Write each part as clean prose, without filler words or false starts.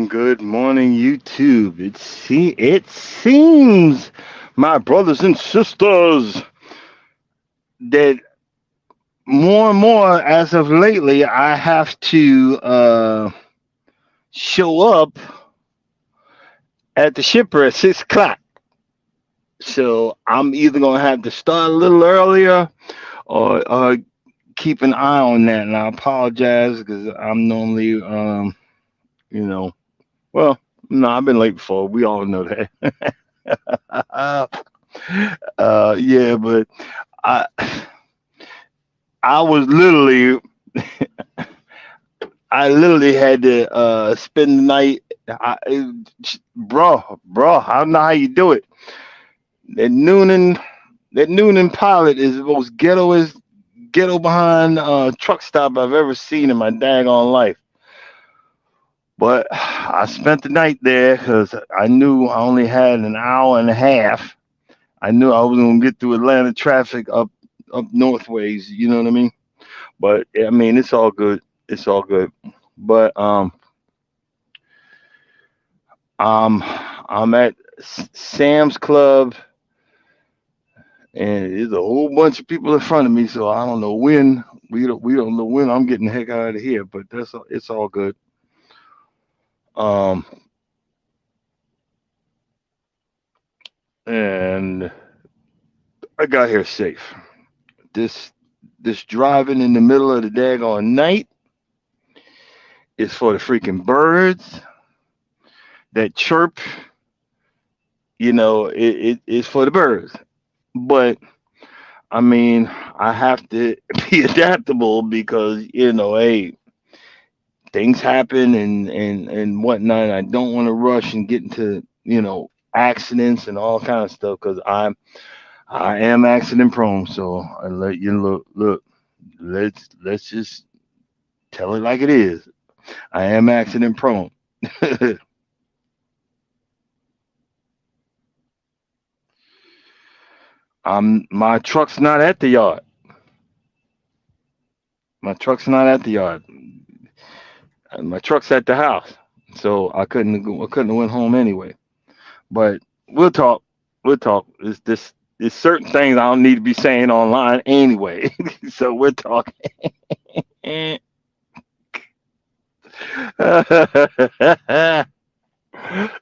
Good morning, YouTube. It seems, my brothers and sisters, that more and more as of lately, I have to show up at the shipper at 6 o'clock. So I'm either gonna have to start a little earlier or keep an eye on that. And I apologize because I'm normally, you know, well, no, I've been late before. We all know that. Yeah, but I I was literally I literally had to spend the night. Bro, I don't know how you do it. That Noonan that Noonan pilot is the most ghetto behind truck stop I've ever seen in my daggone life. But I spent the night there because I knew I only had an hour and a half. I knew I was gonna get through Atlanta traffic up north ways. You know what I mean? But I mean, it's all good. It's all good. But um, I'm at Sam's Club, and there's a whole bunch of people in front of me. So I don't know when we don't know when I'm getting the heck out of here. But it's all good. Um, and I got here safe. This this driving in the middle of the daggone night is for the freaking birds that chirp. It's for the birds. But I mean, I have to be adaptable because hey, things happen and whatnot. I don't want to rush and get into accidents and all kind of stuff because I am accident prone. So I let you look. Let's just tell it like it is. I am accident prone. My truck's not at the yard. My truck's not at the yard. My truck's at the house. So I couldn't have went home anyway. But we'll talk. We'll talk. It's certain things I don't need to be saying online anyway. So we're talking.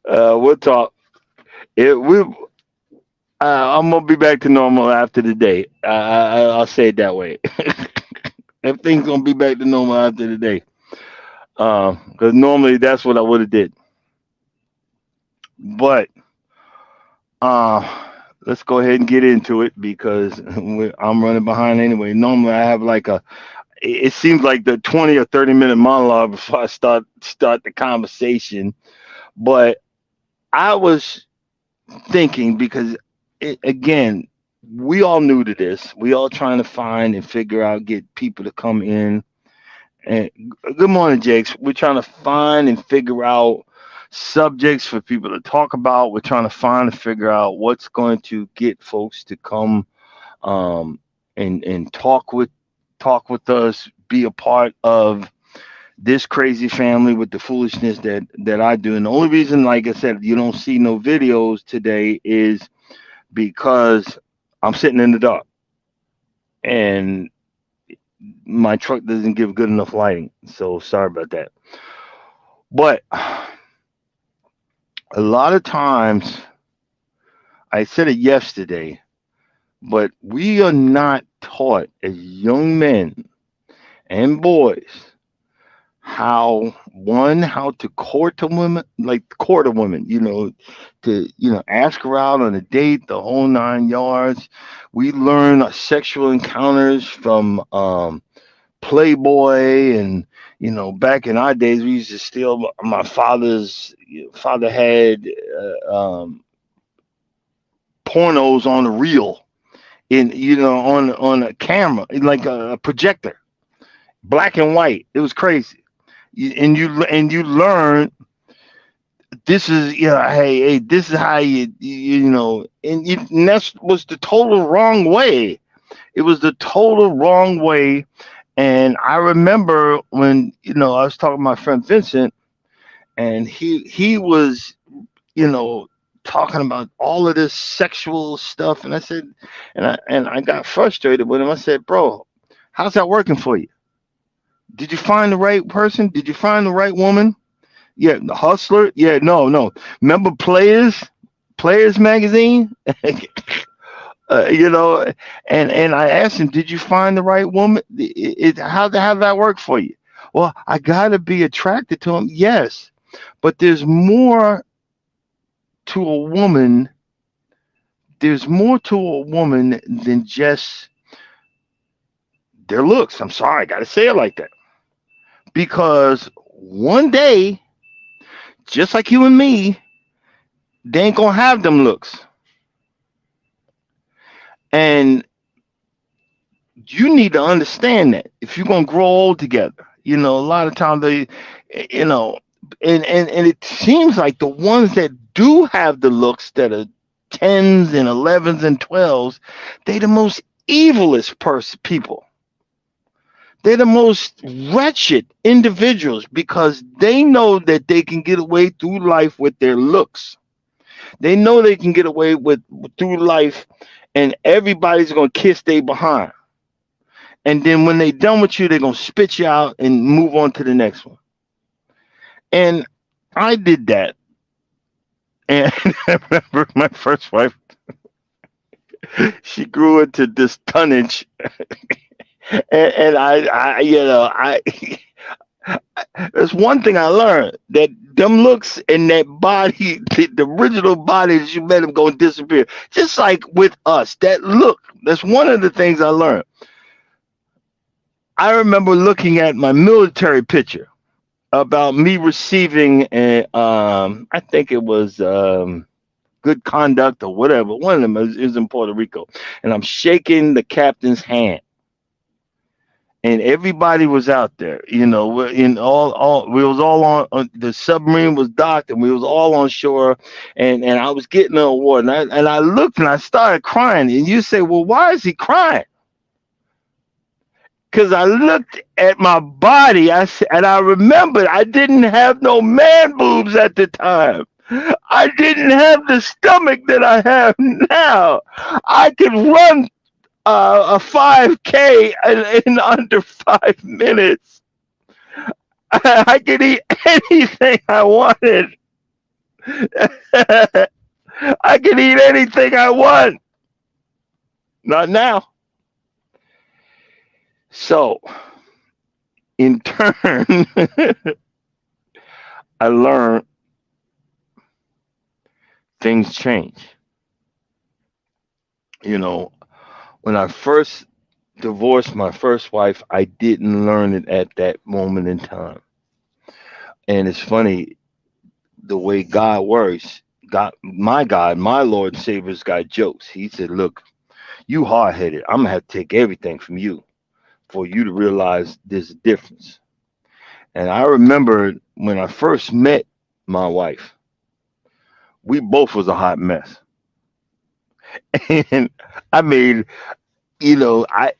We'll talk. It we I'm gonna be back to normal after the day. I'll say it that way. Everything's gonna be back to normal after the day. Because normally that's what I would have did. But let's go ahead and get into it because I'm running behind anyway. Normally I have like it seems like the 20 or 30-minute monologue before I start the conversation. But I was thinking because again, we all new to this. We all trying to find and figure out, get people to come in. And good morning, Jakes. We're trying to find and figure out subjects for people to talk about. We're trying to find and figure out what's going to get folks to come and talk with us, be a part of this crazy family with the foolishness that I do. And the only reason, like I said, you don't see no videos today is because I'm sitting in the dark and my truck doesn't give good enough lighting. So sorry about that. But a lot of times, I said it yesterday, but we are not taught as young men and boys how to court a woman, like court a woman, to ask her out on a date, the whole 9 yards. We learn our sexual encounters from Playboy, and back in our days we used to steal my father's father had pornos on the reel, in on a camera, like a projector, black and white. It was crazy. And you learn, this is, hey, this is how and that was the total wrong way. It was the total wrong way. And I remember when I was talking to my friend Vincent, and he was you know talking about all of this sexual stuff, and I said, and I got frustrated with him. I said, bro, how's that working for you? Did you find the right person? Did you find the right woman? Yeah, the hustler. Yeah, no. Remember Players magazine? uh, you know, and I asked him, did you find the right woman? How that work for you? Well, I gotta be attracted to him. Yes, but there's more to a woman. There's more to a woman than just their looks. I'm sorry, I gotta say it like that, because one day, just like you and me, they ain't gonna have them looks. And you need to understand that if you're gonna grow old together, a lot of times you know, and it seems like the ones that do have the looks that are tens and elevens and twelves, they the most evilest people. They're the most wretched individuals because they know that they can get away through life with their looks. They know they can get away with through life, and everybody's gonna kiss they behind. And then when they done with you, they're gonna spit you out and move on to the next one. And I did that. And I remember my first wife, she grew into this tonnage. And I there's one thing I learned, that them looks and that body, the original body that you met them, gonna disappear. Just like with us, that look, that's one of the things I learned. I remember looking at my military picture about me receiving I think it was good conduct or whatever. One of them is in Puerto Rico, and I'm shaking the captain's hand, and everybody was out there. We're in all we was all on the submarine was docked, and we was all on shore, and I was getting an award, and I looked and I started crying. And you say, well, why is he crying? Because I looked at my body, and I remembered I didn't have no man boobs at the time. I didn't have the stomach that I have now. I could run a 5K in under 5 minutes. I could eat anything I wanted. I could eat anything I want. Not now. So, in turn, I learned things change. When I first divorced my first wife, I didn't learn it at that moment in time. And it's funny the way God works. God, my Lord and Savior's got jokes. He said, look, you hard headed. I'm gonna have to take everything from you for you to realize there's a difference. And I remember when I first met my wife, we both was a hot mess. And I mean,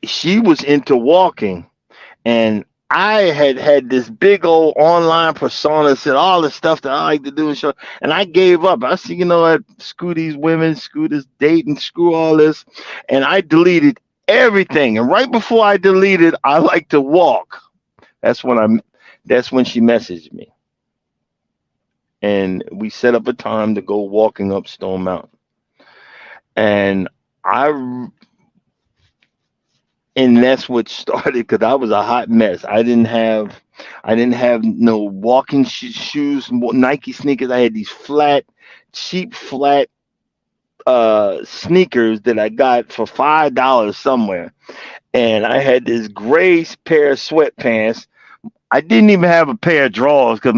she was into walking, and I had this big old online persona, said all the stuff that I like to do and show, and I gave up. I said, you know what, screw these women, screw this dating, screw all this, and I deleted everything. And right before I deleted, I like to walk. That's when I, that's when she messaged me, and we set up a time to go walking up Stone Mountain. And I and that's what started because I was a hot mess. I didn't have no walking shoes, Nike sneakers. I had these flat, cheap flat sneakers that I got for $5 somewhere, and I had this gray pair of sweatpants. I didn't even have a pair of drawers because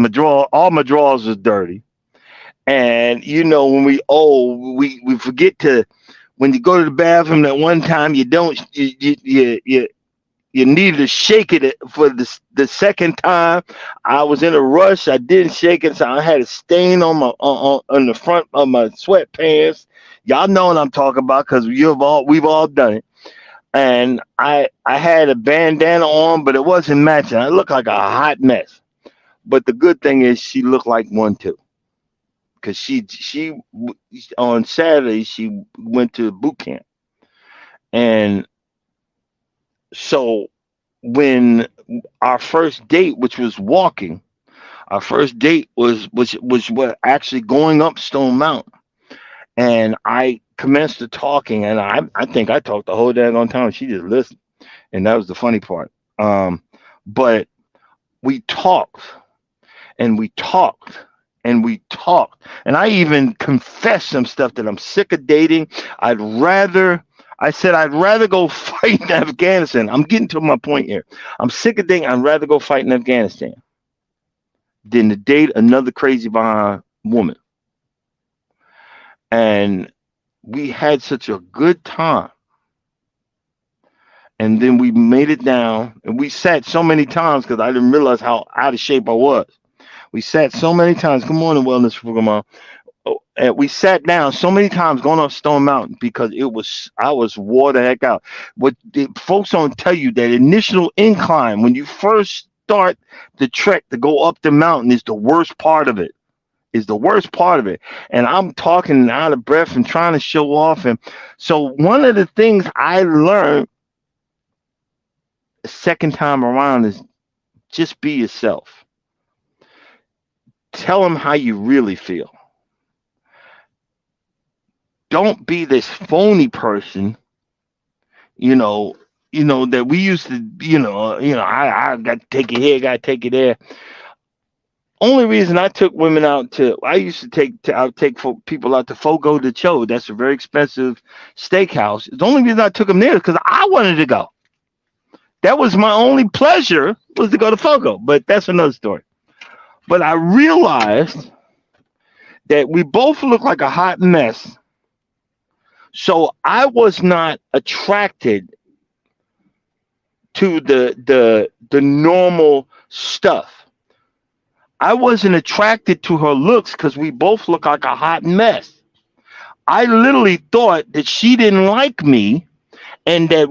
all my drawers was dirty. And you know, when we old, we forget to, when you go to the bathroom that one time, you don't you need to shake it for the second time. I was in a rush. I didn't shake it, so I had a stain on my on the front of my sweatpants. Y'all know what I'm talking about because we've all done it. And I had a bandana on, but it wasn't matching. I looked like a hot mess. But the good thing is she looked like one too, because she on Saturday she went to boot camp. And so when our first date, which was walking, our first date was what actually going up Stone Mountain, and I commenced to talking, and I think I talked the whole daggone time. She just listened, and that was the funny part. But we talked and we talked and we talked, and I even confessed some stuff that I'm sick of dating. I'd rather I said I'd rather go fight in Afghanistan. I'm getting to my point here. I'm sick of dating. I'd rather go fight in Afghanistan than to date another crazy behind woman. And we had such a good time. And then we made it down, and we sat so many times because I didn't realize how out of shape I was. We sat so many times. Good morning, wellness program. And we sat down so many times going up Stone Mountain because I was wore the heck out. What folks don't tell you, that initial incline when you first start the trek to go up the mountain is the worst part of it. Is the worst part of it. And I'm talking out of breath and trying to show off. And so one of the things I learned the second time around is just be yourself. Tell them how you really feel. Don't be this phony person, you know, that we used to, I got to take it here, got to take it there. Only reason I took women out to, I used to take people out to Fogo de Chão. That's a very expensive steakhouse. The only reason I took them there is because I wanted to go. That was my only pleasure, was to go to Fogo, but that's another story. But I realized that we both look like a hot mess. So I was not attracted to the normal stuff. I wasn't attracted to her looks because we both look like a hot mess. I literally thought that she didn't like me, and that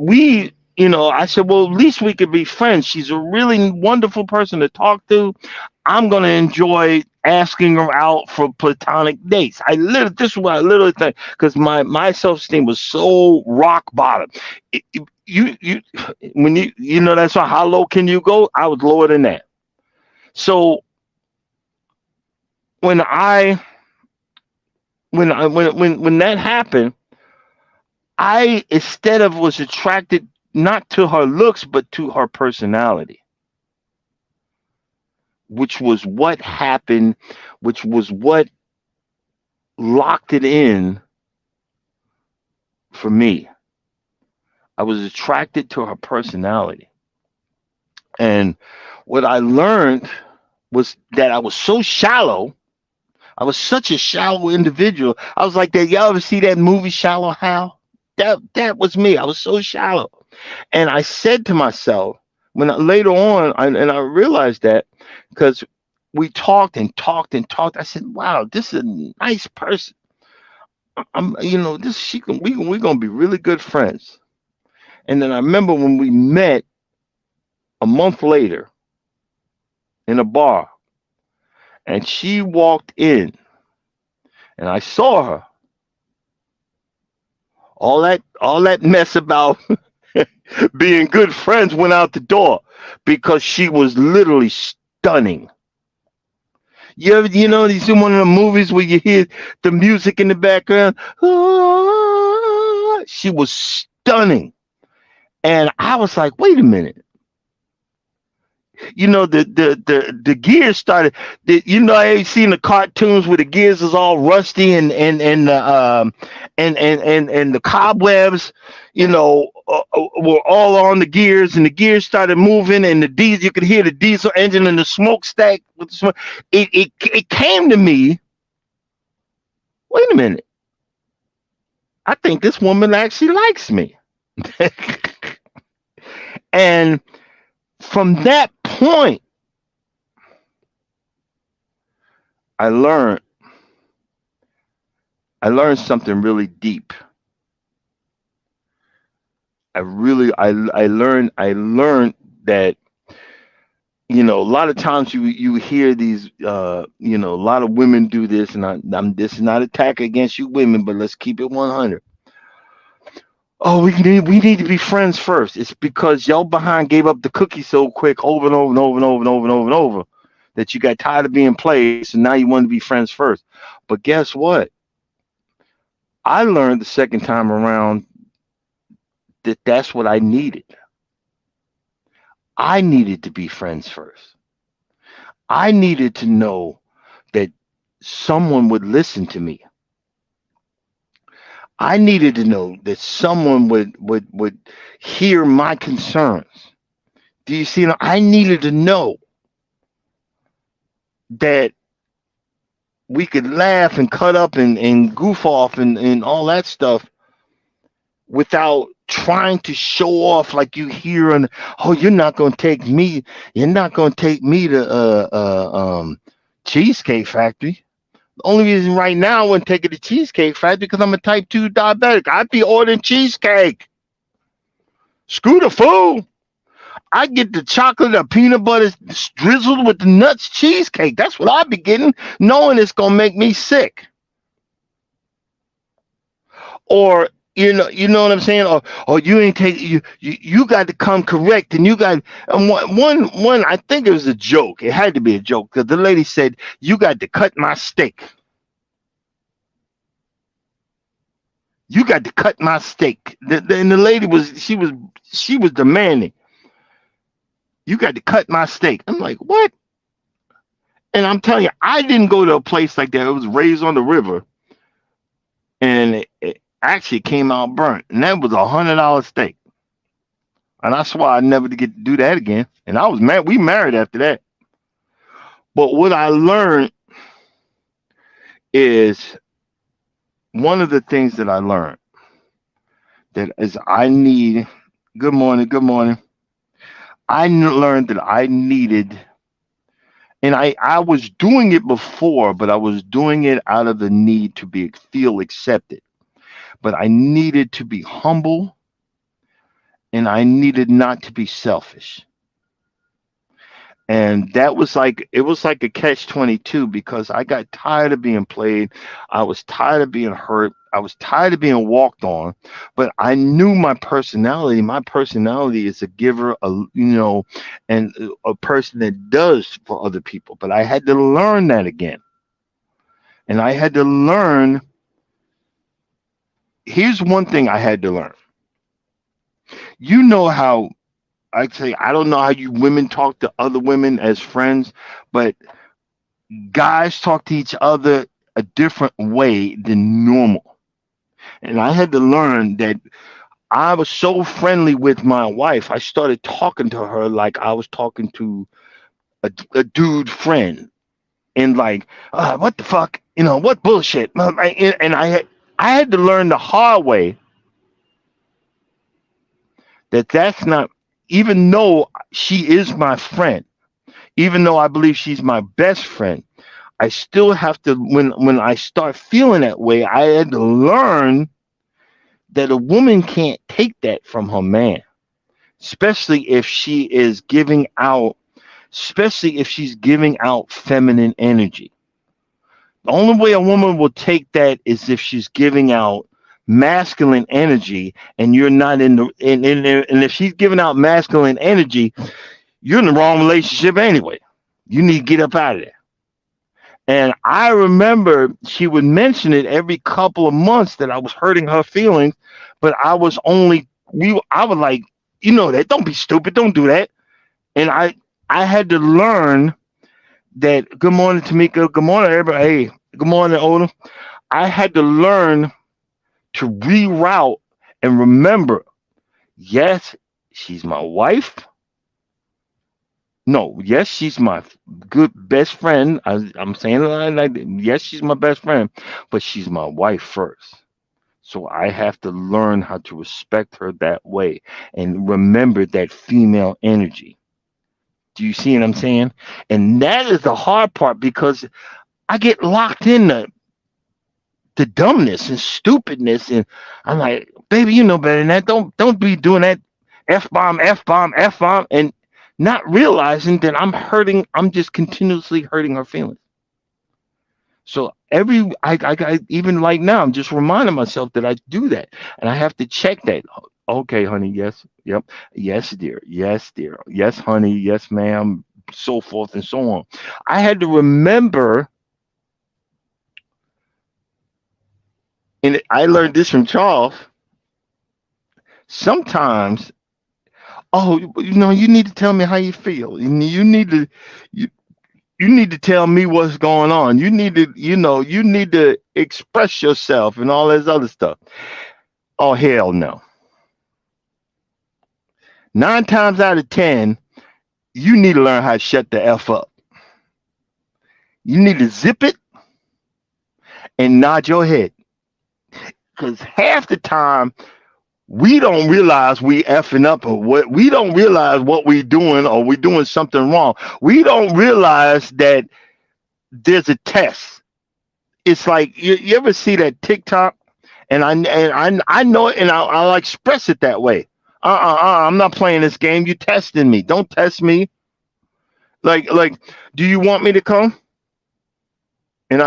I said, well, at least we could be friends. She's a really wonderful person to talk to. I'm going to enjoy asking her out for platonic dates. This is what I literally think, because my self-esteem was so rock bottom. When that's why, how low can you go? I was lower than that. So when that happened, I, instead of, was attracted not to her looks, but to her personality, which was what happened, which was what locked it in for me. I was attracted to her personality. And what I learned was that I was so shallow. I was such a shallow individual. I was like that. Y'all ever see that movie Shallow Hal? That was me. I was so shallow. And I said to myself, later on, I realized that because we talked and talked and talked. I said, "Wow, this is a nice person. We're gonna be really good friends." And then I remember when we met a month later, in a bar, and she walked in, and I saw her. All that mess about being good friends went out the door because she was literally stunning. You see one of the movies where you hear the music in the background. Ah, she was stunning, and I was like, wait a minute. The gears started. I ain't seen the cartoons where the gears is all rusty and the cobwebs, were all on the gears, and the gears started moving, and the diesel, you could hear the diesel engine and the smokestack with the smoke. It came to me. Wait a minute. I think this woman actually likes me, and from that point, I learned I learned something really deep. I learned that a lot of times you hear these a lot of women do this, and this is not attack against you women, but let's keep it 100. Oh, we need to be friends first. It's because y'all behind gave up the cookie so quick over and over and over and over and over and over and over that you got tired of being played, so now you want to be friends first. But guess what? I learned the second time around that that's what I needed. I needed to be friends first. I needed to know that someone would listen to me. I needed to know that someone would hear my concerns. Do you see? I needed to know that we could laugh and cut up and goof off and all that stuff without trying to show off like you hear and oh, you're not gonna take me to Cheesecake Factory. The only reason right now I wouldn't take it to Cheesecake Factory because I'm a type 2 diabetic. I'd be ordering cheesecake. Screw the food. I get the chocolate or peanut butter drizzled with the nuts cheesecake. That's what I be getting, knowing it's gonna make me sick. Or you know what I'm saying? Or you ain't take you got to come correct, and you got and one. I think it was a joke. It had to be a joke because the lady said you got to cut my steak. You got to cut my steak. And the lady was demanding. You got to cut my steak. I'm like, what? And I'm telling you, I didn't go to a place like that. It was Raised on the River, and it actually came out burnt, and that was $100 steak. And I swore I'd never to get to do that again. And I was married. We married after that. But what I learned is one of the things that I learned that is I need. Good morning. Good morning. Learned that I needed, and I was doing it before, but I was doing it out of the need to feel accepted. But I needed to be humble, and I needed not to be selfish. And it was like a catch 22 because I got tired of being played. I was tired of being hurt. I was tired of being walked on, but I knew my personality. My personality is a giver, and a person that does for other people. But I had to learn that again. And I had to learn. Here's one thing I had to learn. You know how I say, I don't know how you women talk to other women as friends, but guys talk to each other a different way than normal. And I had to learn that I was so friendly with my wife. I started talking to her like I was talking to a dude friend, and like, what the fuck, what bullshit. And I had to learn the hard way that that's not, even though she is my friend, even though I believe she's my best friend, I still have to, when I start feeling that way, I had to learn that a woman can't take that from her man, especially if she is giving out especially if she's giving out feminine energy. The only way a woman will take that is if she's giving out masculine energy, and you're not in the and if she's giving out masculine energy, you're in the wrong relationship anyway. You need to get up out of there. And I remember she would mention it every couple of months that I was hurting her feelings, but I was only I was like, you know that, don't be stupid, don't do that. And I had to learn that. Good morning, Tamika. Good morning, everybody. Hey, good morning, Oda. I had to learn to reroute and remember, yes, she's my wife. No, yes, she's my good best friend. I'm saying it like, yes, she's my best friend, but she's my wife first. So I have to learn how to respect her that way and remember that female energy. Do you see what I'm saying? And that is the hard part because I get locked in the dumbness and stupidness, and I'm like, baby, you know better than that. Don't be doing that f bomb, f bomb, f bomb, and not realizing that I'm just continuously hurting her feelings. So I even like now, I'm just reminding myself that I do that, and I have to check that. Okay, honey, yes, yep, yes, dear, yes, honey, yes, ma'am, so forth and so on. I had to remember, and I learned this from Charles. Sometimes, oh, you need to tell me how you feel. You need to, you, you need to tell me what's going on. You need to express yourself and all this other stuff. Oh, hell no. 9 times out of 10, you need to learn how to shut the F up. You need to zip it and nod your head. Because half the time, we don't realize we effing up, or what we don't realize what we doing, or we doing something wrong. We don't realize that there's a test. It's like you ever see that TikTok, and I know it, and I'll express it that way. I'm not playing this game. You testing me? Don't test me. Like, do you want me to come? And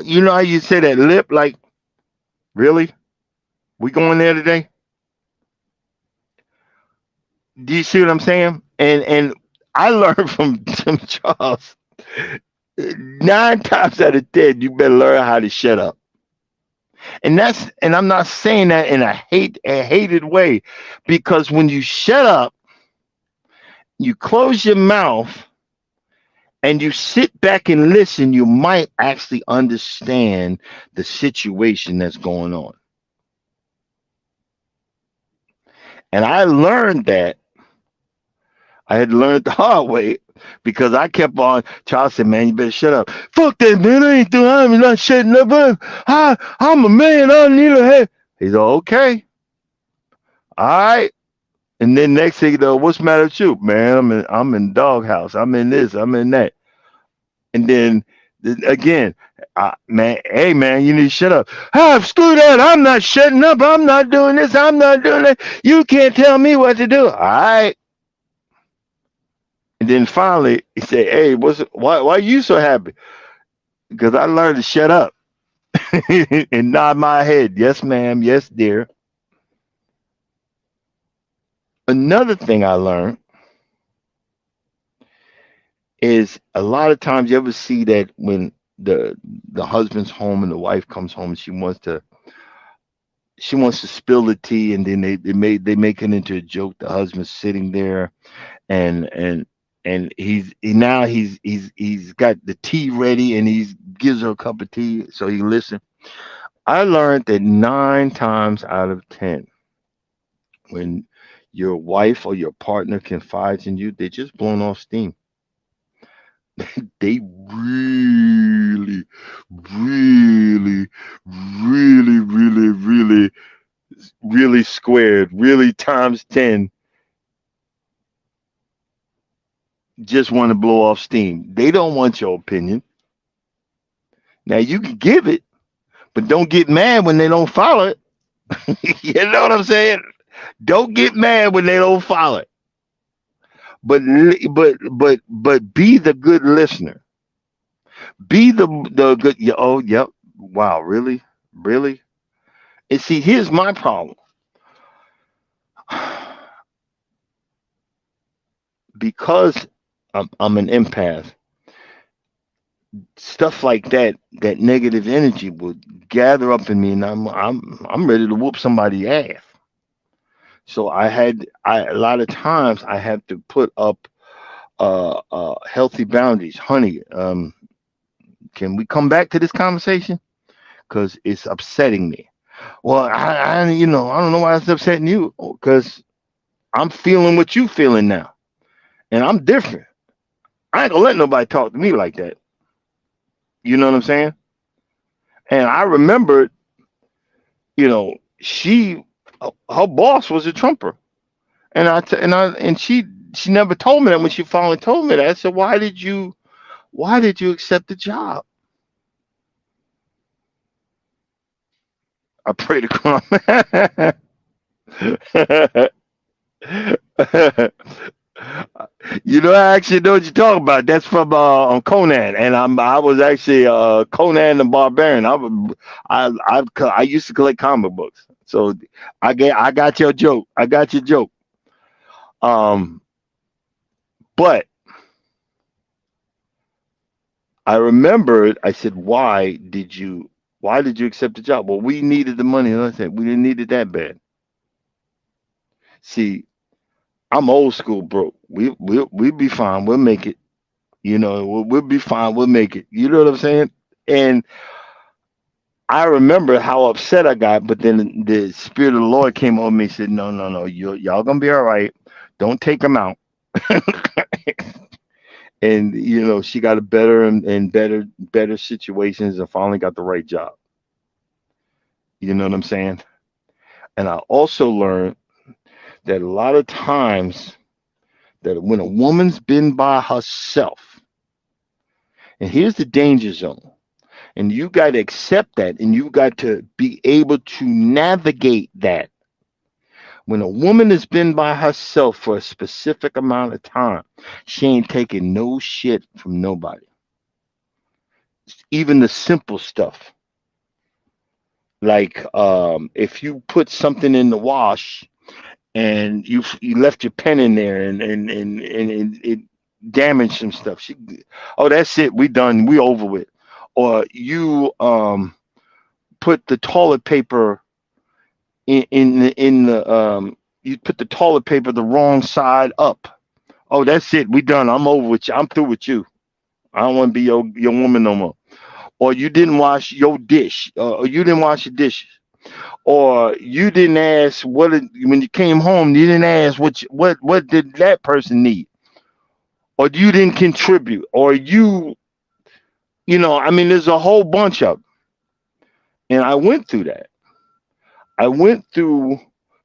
you know how you say that lip, like, really? We going there today? Do you see what I'm saying? And I learned from Tim Charles. 9 times out of 10, you better learn how to shut up. And I'm not saying that in a hated way, because when you shut up, you close your mouth and you sit back and listen, you might actually understand the situation that's going on. And I learned that. I had learned the hard way because I kept on. Charles said, "Man, you better shut up." Fuck that, man. I'm not shutting up. I'm a man. I need a head. He's all okay. All right. And then next thing you know, what's the matter with you, man? I'm in doghouse. I'm in this. I'm in that. And then again, man, hey man, you need to shut up. Ah, screw that. I'm not shutting up. I'm not doing this. I'm not doing that. You can't tell me what to do. All right. And then finally, he said, "Hey, why are you so happy?" Because I learned to shut up and nod my head. Yes, ma'am. Yes, dear. Another thing I learned is a lot of times you ever see that when the husband's home and the wife comes home and she wants to spill the tea, and then they make it into a joke. The husband's sitting there, and he's got the tea ready, and he gives her a cup of tea so he listen. I learned that 9 times out of 10, when your wife or your partner confides in you, they're just blown off steam. They really, really, really, really, really, really squared, really times 10, just want to blow off steam. They don't want your opinion. Now you can give it, but don't get mad when they don't follow it. You know what I'm saying? Don't get mad when they don't follow it. but be the good listener. Be the good. Yeah, oh, yep. Wow, really, really. And see, here's my problem. Because I'm an empath, stuff like that, that negative energy would gather up in me, and I'm ready to whoop somebody's ass. So a lot of times I have to put up healthy boundaries. Honey, can we come back to this conversation? Because it's upsetting me. Well, I don't know why it's upsetting you. Because I'm feeling what you feeling now, and I'm different. I ain't gonna let nobody talk to me like that. You know what I'm saying? And I remembered, she, her boss was a Trumper, and she never told me that. When she finally told me that, I said, why did you accept the job? I pray to God. I actually know what you're talking about. That's from on Conan, and I was actually Conan the Barbarian. I used to collect comic books, so I got your joke. I got your joke. Um, but I remembered. I said, Why did you accept the job? Well, we needed the money. And I said, we didn't need it that bad. See, I'm old school, bro. We'll be fine. We'll make it. We'll be fine. We'll make it. You know what I'm saying? And I remember how upset I got, but then the spirit of the Lord came on me and said, "No, no, no. Y'all gonna be all right. Don't take them out." And she got a better and better situations and finally got the right job. You know what I'm saying? And I also learned that a lot of times that when a woman's been by herself, and here's the danger zone, and you got to accept that, and you got to be able to navigate that. When a woman has been by herself for a specific amount of time, she ain't taking no shit from nobody. Even the simple stuff. Like if you put something in the wash and you left your pen in there and it damaged some stuff. Oh, that's it. We done. We over with. Or you put the toilet paper in the you put the toilet paper the wrong side up. Oh, that's it. We done. I'm over with you. I'm through with you. I don't want to be your woman no more. Or you didn't wash your dish. Or you didn't wash your dishes. Or you didn't ask when you came home. You didn't ask what did that person need. Or you didn't contribute. Or I mean, there's a whole bunch of them. And I went through that. I went through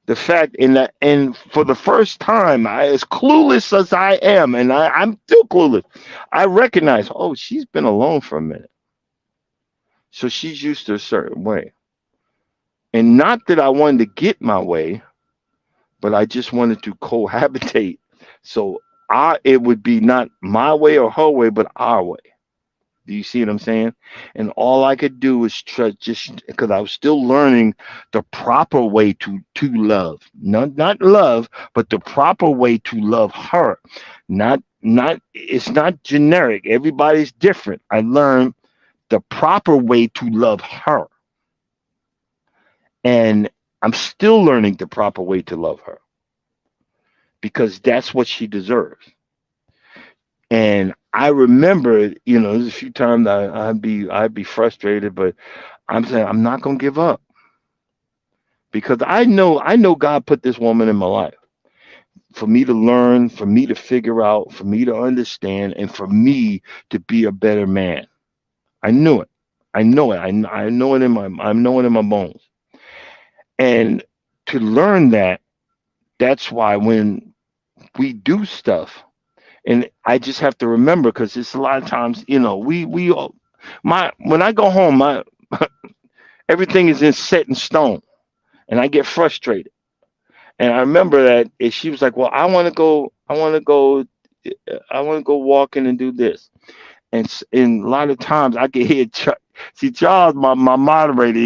the fact and for the first time, as clueless as I am, and I'm still clueless, I recognize, oh, she's been alone for a minute. So she's used to a certain way. And not that I wanted to get my way, but I just wanted to cohabitate. So it would be not my way or her way, but our way. Do you see what I'm saying? And all I could do was try, just because I was still learning the proper way to love, not love, but the proper way to love her. Not it's not generic. Everybody's different. I learned the proper way to love her, and I'm still learning the proper way to love her because that's what she deserves. And I remember, there's a few times I'd be frustrated, but I'm saying I'm not gonna give up because I know God put this woman in my life for me to learn, for me to figure out, for me to understand, and for me to be a better man. I knew it. I know it. I know it in my bones. And to learn that, that's why when we do stuff, and I just have to remember because it's a lot of times, we all my when I go home, my everything is in set in stone, and I get frustrated. And I remember that she was like, "Well, I want to go walking and do this." And a lot of times I can hear see Charles, my moderator.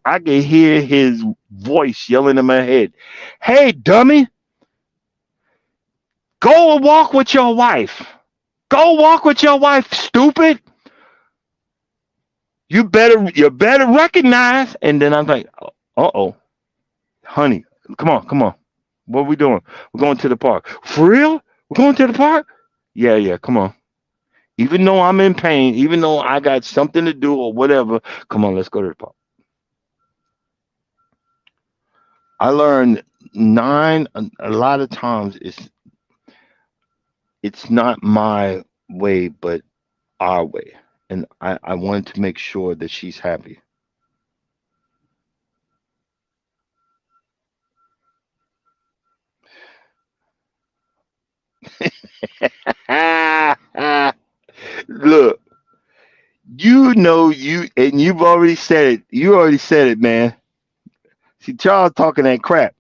I can hear his voice yelling in my head, "Hey, dummy, go and walk with your wife. Go walk with your wife, stupid. You better recognize." And then I'm like, "Uh oh, honey, come on. What are we doing? We're going to the park. For real? We're going to the park? Yeah, yeah, come on. Even though I'm in pain, even though I got something to do or whatever, come on, let's go to the park." I learned a lot of times it's not my way, but our way. And I wanted to make sure that she's happy. Look, and you've already said it. You already said it, man. See, Charles talking that crap.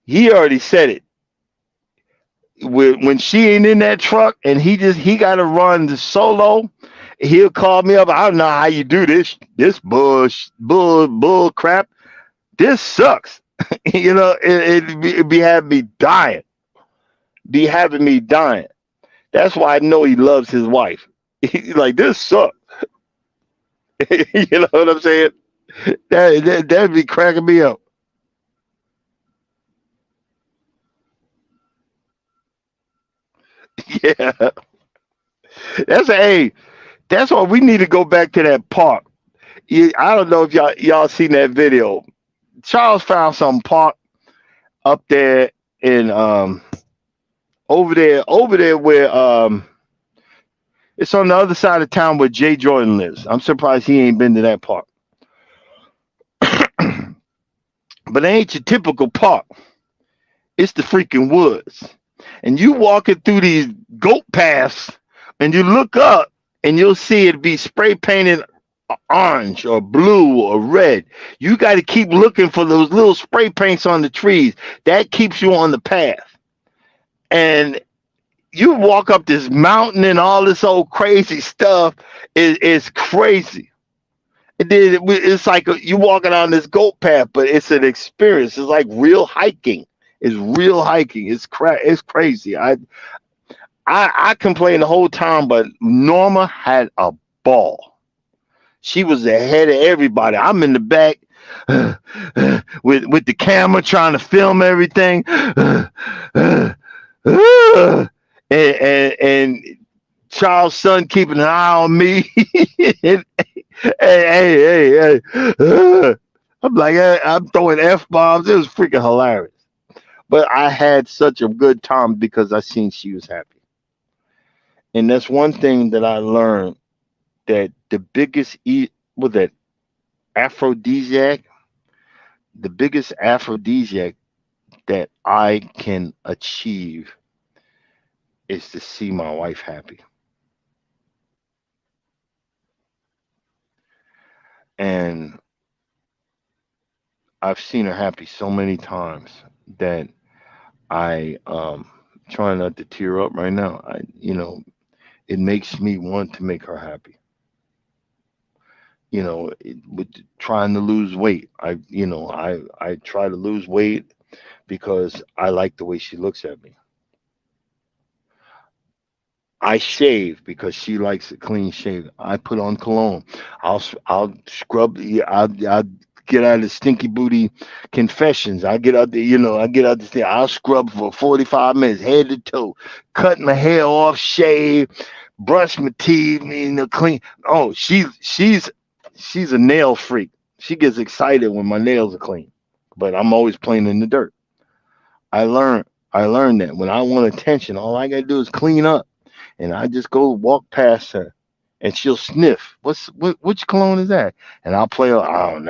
He already said it. When she ain't in that truck and he got to run the solo, he'll call me up. "I don't know how you do this bull crap. This sucks." It be having me dying. Be having me dying. That's why I know he loves his wife. He's like, "This sucks." You know what I'm saying? That'd be cracking me up. Yeah, that's a hey. That's why we need to go back to that park. I don't know if y'all seen that video. Charles found some park up there in over there where it's on the other side of town where Jay Jordan lives. I'm surprised he ain't been to that park. But it ain't your typical park. It's the freaking woods. And you walking through these goat paths and you look up and you'll see it be spray painted orange or blue or red. You got to keep looking for those little spray paints on the trees. That keeps you on the path. And you walk up this mountain and all this old crazy stuff is crazy. It's like you walking on this goat path, but it's an experience. It's like real hiking. It's real hiking. It's crazy. I complained the whole time, but Norma had a ball. She was ahead of everybody. I'm in the back with the camera trying to film everything. And Charles' son keeping an eye on me. And, hey. I'm like, I'm throwing F bombs. It was freaking hilarious. But I had such a good time because I seen she was happy. And that's one thing that I learned, that the biggest was that aphrodisiac, the biggest aphrodisiac that I can achieve is to see my wife happy. And I've seen her happy so many times that I trying not to tear up right now. It makes me want to make her happy. With trying to lose weight. I try to lose weight because I like the way she looks at me. I shave because she likes a clean shave. I put on cologne. I'll scrub. Yeah, I'll get out of the stinky booty confessions. I get out there. I get out there. I'll scrub for 45 minutes, head to toe, cut my hair off, shave, brush my teeth, clean. Oh, she's a nail freak. She gets excited when my nails are clean, but I'm always playing in the dirt. I learned that when I want attention, all I gotta do is clean up, and I just go walk past her, and she'll sniff. Which cologne is that? And I'll play. I don't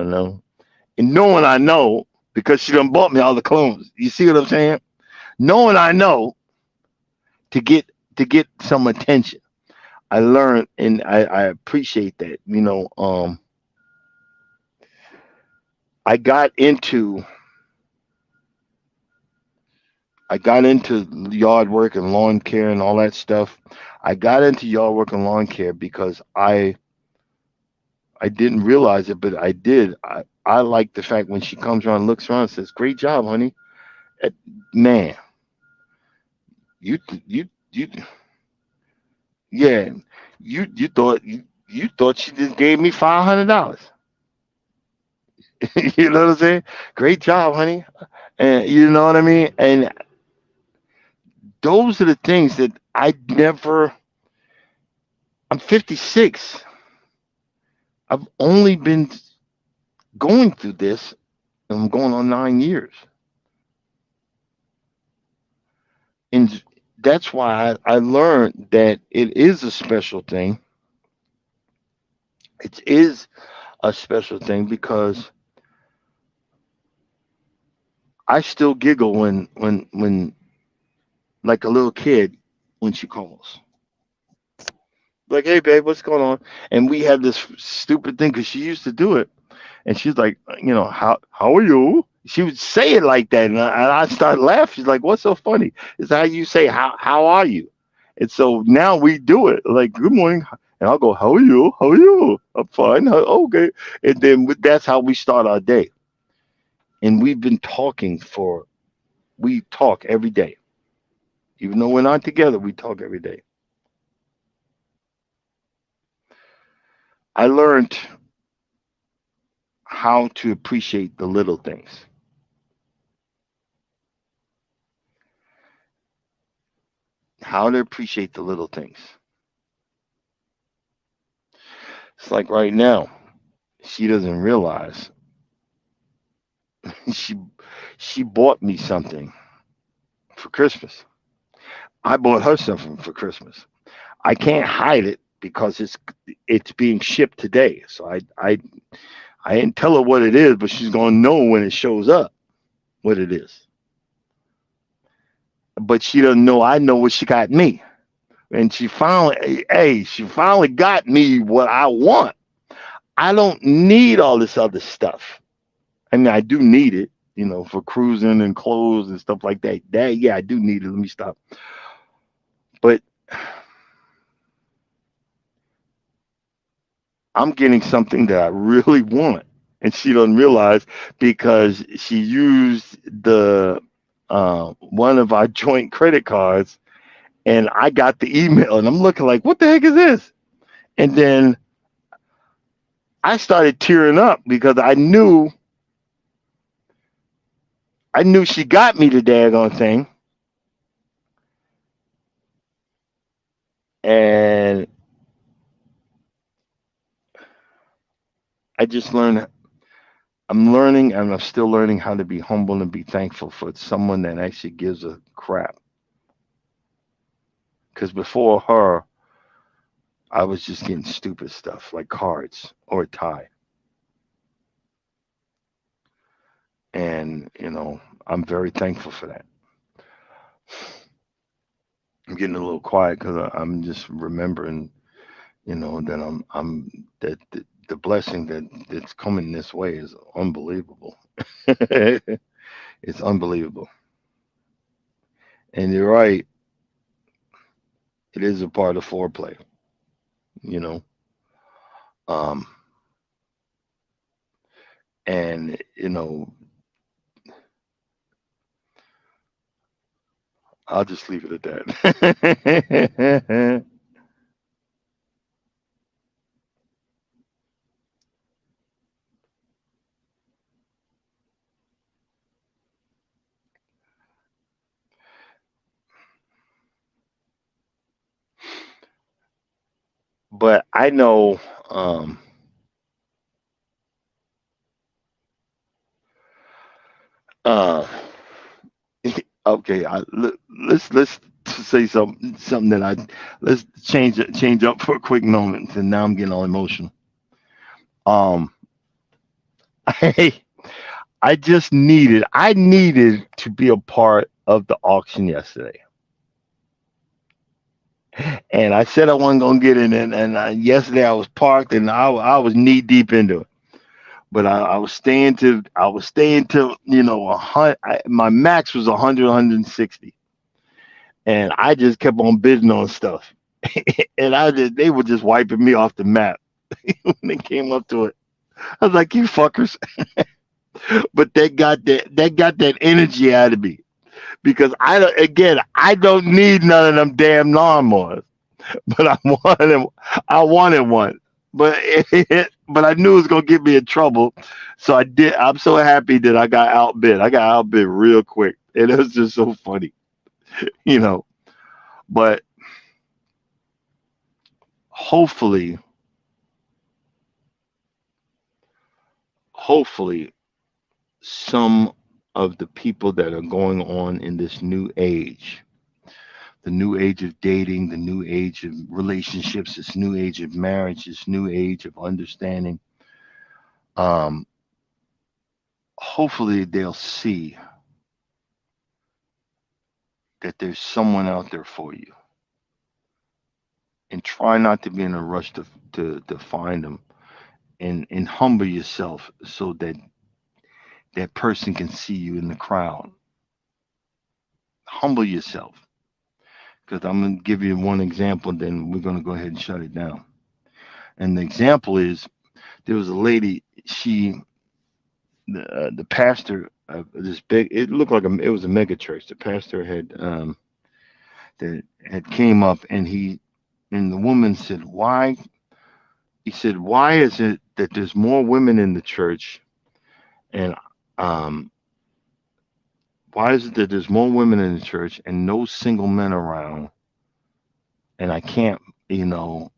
know. And knowing I know because she done bought me all the clones. You see what I'm saying? Knowing I know to get some attention. I learned and I appreciate that. I got into I got into yard work and lawn care and all that stuff. I got into yard work and lawn care because I didn't realize it, but I did. I like the fact when she comes around, looks around, and says, "Great job, honey." Eh, Man, you you yeah, you thought she just gave me $500. You know what I'm saying? Great job, honey. And you know what I mean? And those are the things that I never. I'm 56. I've only been going through this. I'm going on 9 years, and that's why I learned that it is a special thing. It is a special thing because I still giggle when like a little kid when she calls. Like, hey, babe, what's going on? And we have this stupid thing because she used to do it. And she's like, how are you? She would say it like that. And I start laughing. She's like, what's so funny? It's how you say, how are you? And so now we do it like, good morning. And I'll go, how are you? How are you? I'm fine. Okay. And then that's how we start our day. And we've been we talk every day. Even though we're not together, we talk every day. I learned how to appreciate the little things, how to appreciate the little things. It's like right now, she doesn't realize she she bought me something for Christmas. I bought her something for Christmas. I can't hide it because it's being shipped today. So I didn't tell her what it is, but she's gonna know when it shows up what it is. But she doesn't know I know what she got me. And she finally got me what I want. I don't need all this other stuff. I mean, I do need it, for cruising and clothes and stuff like that. Yeah, I do need it. Let me stop. But I'm getting something that I really want, and she doesn't realize because she used the one of our joint credit cards, and I got the email, and I'm looking like, what the heck is this? And then I started tearing up because I knew she got me the daggone thing, and I just learned. I'm learning, and I'm still learning how to be humble and be thankful for someone that actually gives a crap. Because before her, I was just getting stupid stuff like cards or a tie, and I'm very thankful for that. I'm getting a little quiet because I'm just remembering, that the blessing that's coming this way is unbelievable. It's unbelievable. And you're right, it is a part of foreplay, you know. Um, and I'll just leave it at that. But I know, um, uh, okay, let's say something that let's change up for a quick moment. And now I'm getting all emotional. Um, I I needed to be a part of the auction yesterday, and I said I wasn't gonna get in, and yesterday I was parked, and I was knee deep into it. but I was staying to my max was 100, 160, and I just kept on bidding on stuff, and they were just wiping me off the map when they came up to it. I was like, you fuckers, but that got that energy out of me because I don't need none of them damn lawnmowers, but I wanted one. But I knew it was gonna get me in trouble, so I did. I'm so happy that I got outbid. I got outbid real quick, and it was just so funny, you know. But hopefully, hopefully, some of the people that are going on in this new age, the new age of dating, the new age of relationships, this new age of marriage, this new age of understanding, um, hopefully they'll see that there's someone out there for you, and try not to be in a rush to find them, and humble yourself so that that person can see you in the crowd. Humble yourself, because I'm going to give you one example, then we're going to go ahead and shut it down. And the example is, there was a lady. The pastor of this big, it looked like it was a mega church. The pastor that had came up, and the woman said, why? He said, why is it that there's more women in the church, and um why is it that there's more women in the church and no single men around? And I can't, you know,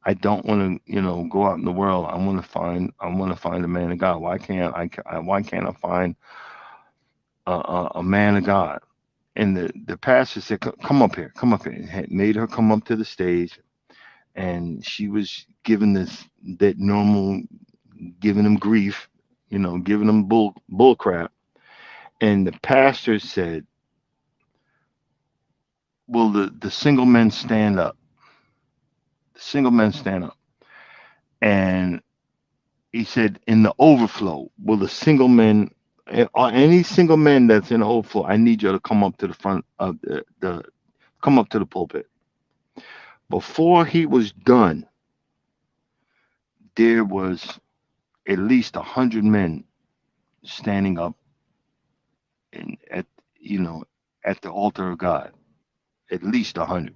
I don't want to, go out in the world. I want to find a man of God. Why can't I find a man of God? And the pastor said, Come up here, come up here." And had made her come up to the stage, and she was giving that normal, giving him grief, giving him bull crap. And the pastor said, "Will the single men stand up? The single men stand up." And he said, "In the overflow, will the single men, or any single men that's in the overflow, I need you to come up to the front of come up to the pulpit." Before he was done, there was at least 100 men standing up and you know at the altar of God. At least 100.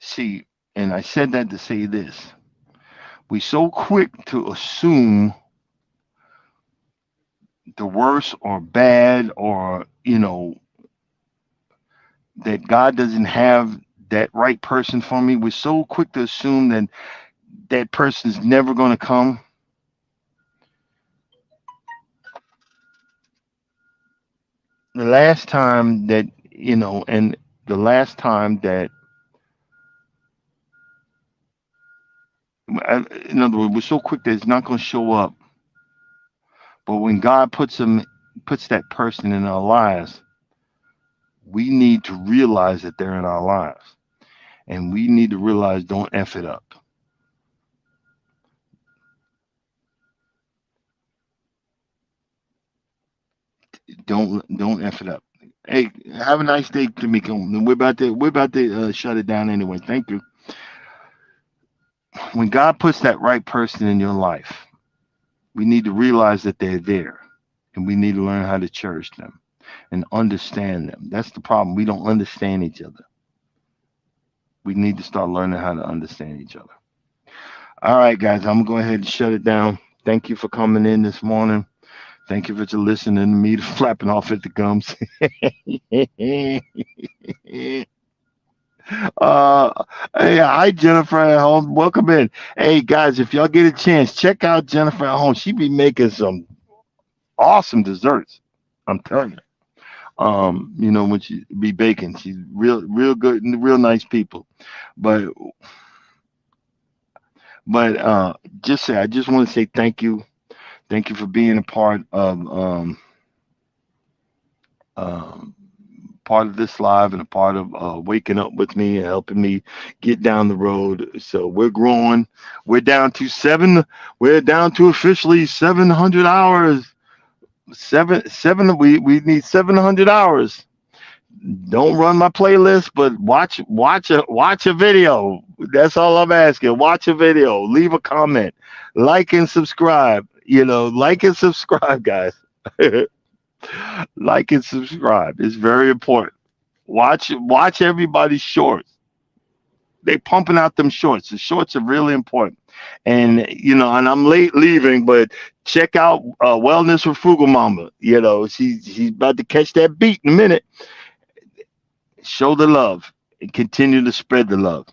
See, and I said that to say this: we so quick to assume the worst or bad, or that God doesn't have that right person for me. We're so quick to assume that that person's never going to come. The last time that, and the last time that, in other words, we're so quick that it's not going to show up. But when God puts that person in our lives, we need to realize that they're in our lives, and we need to realize, don't f it up. Don't f it up. Hey, have a nice day, Tamika. We're about to shut it down anyway. Thank you. When God puts that right person in your life, we need to realize that they're there, and we need to learn how to cherish them and understand them. That's the problem. We don't understand each other. We need to start learning how to understand each other. All right, guys, I'm gonna go ahead and shut it down. Thank you for coming in this morning. Thank you for listening to me flapping off at the gums. uh, hey, hi Jennifer at home. Welcome in. Hey guys, if y'all get a chance, check out Jennifer at home. She be making some awesome desserts. I'm telling you. When she be baking, she's real good and real nice people. But but I just want to say thank you. Thank you for being a part of um part of this live and a part of waking up with me and helping me get down the road. So we're growing. We're down to seven. We're down to officially 700 hours. Seven. We need 700 hours. Don't run my playlist, but watch a video. That's all I'm asking. Watch a video. Leave a comment. Like and subscribe. Like and subscribe, guys. Like and subscribe. It's very important. Watch everybody's shorts. They pumping out them shorts. The shorts are really important. And and I'm late leaving, but check out Wellness with Frugal Mama. She's about to catch that beat in a minute. Show the love and continue to spread the love.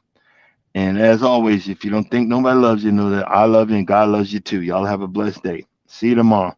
And as always, if you don't think nobody loves you, know that I love you and God loves you too. Y'all have a blessed day. See you tomorrow.